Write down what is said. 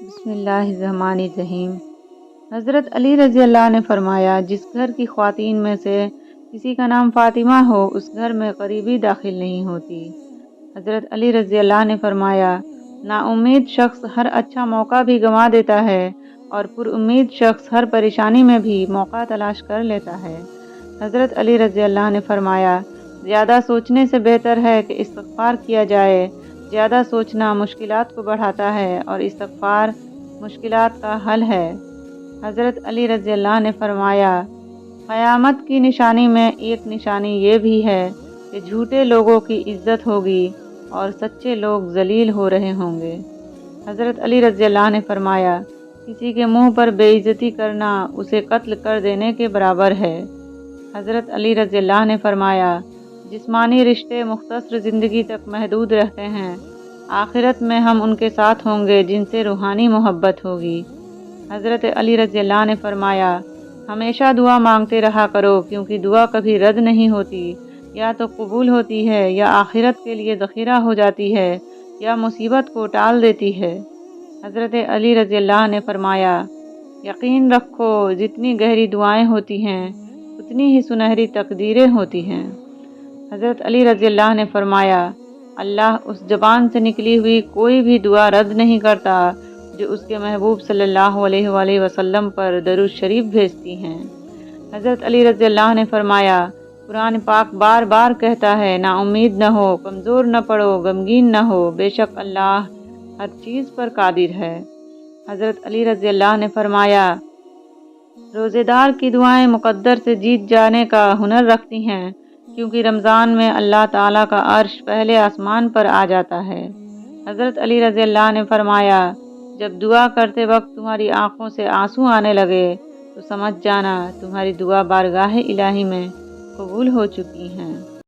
بسم اللہ الرحمن الرحیم۔ حضرت علی رضی اللہ عنہ نے فرمایا، جس گھر کی خواتین میں سے کسی کا نام فاطمہ ہو اس گھر میں غریبی داخل نہیں ہوتی۔ حضرت علی رضی اللہ عنہ نے فرمایا، نا امید شخص ہر اچھا موقع بھی گنوا دیتا ہے اور پر امید شخص ہر پریشانی میں بھی موقع تلاش کر لیتا ہے۔ حضرت علی رضی اللہ عنہ نے فرمایا، زیادہ سوچنے سے بہتر ہے کہ استغفار کیا جائے۔ زیادہ سوچنا مشکلات کو بڑھاتا ہے اور استغفار مشکلات کا حل ہے۔ حضرت علی رضی اللہ عنہ نے فرمایا، قیامت کی نشانی میں ایک نشانی یہ بھی ہے کہ جھوٹے لوگوں کی عزت ہوگی اور سچے لوگ ذلیل ہو رہے ہوں گے۔ حضرت علی رضی اللہ عنہ نے فرمایا، کسی کے منہ پر بے عزتی کرنا اسے قتل کر دینے کے برابر ہے۔ حضرت علی رضی اللہ عنہ نے فرمایا، جسمانی رشتے مختصر زندگی تک محدود رہتے ہیں، آخرت میں ہم ان کے ساتھ ہوں گے جن سے روحانی محبت ہوگی۔ حضرت علی رضی اللہ عنہ نے فرمایا، ہمیشہ دعا مانگتے رہا کرو، کیونکہ دعا کبھی رد نہیں ہوتی، یا تو قبول ہوتی ہے یا آخرت کے لیے ذخیرہ ہو جاتی ہے یا مصیبت کو ٹال دیتی ہے۔ حضرت علی رضی اللہ عنہ نے فرمایا، یقین رکھو جتنی گہری دعائیں ہوتی ہیں اتنی ہی سنہری تقدیریں ہوتی ہیں۔ حضرت علی رضی اللہ عنہ نے فرمایا، اللہ اس زبان سے نکلی ہوئی کوئی بھی دعا رد نہیں کرتا جو اس کے محبوب صلی اللہ علیہ وآلہ وسلم پر درود شریف بھیجتی ہیں۔ حضرت علی رضی اللہ عنہ نے فرمایا، قرآن پاک بار بار کہتا ہے، نا امید نہ ہو، کمزور نہ پڑو، غمگین نہ ہو، بے شک اللہ ہر چیز پر قادر ہے۔ حضرت علی رضی اللہ عنہ نے فرمایا، روزے دار کی دعائیں مقدر سے جیت جانے کا ہنر رکھتی ہیں، کیونکہ رمضان میں اللہ تعالیٰ کا عرش پہلے آسمان پر آ جاتا ہے۔ حضرت علی رضی اللہ عنہ نے فرمایا، جب دعا کرتے وقت تمہاری آنکھوں سے آنسو آنے لگے تو سمجھ جانا تمہاری دعا بارگاہ الہی میں قبول ہو چکی ہیں۔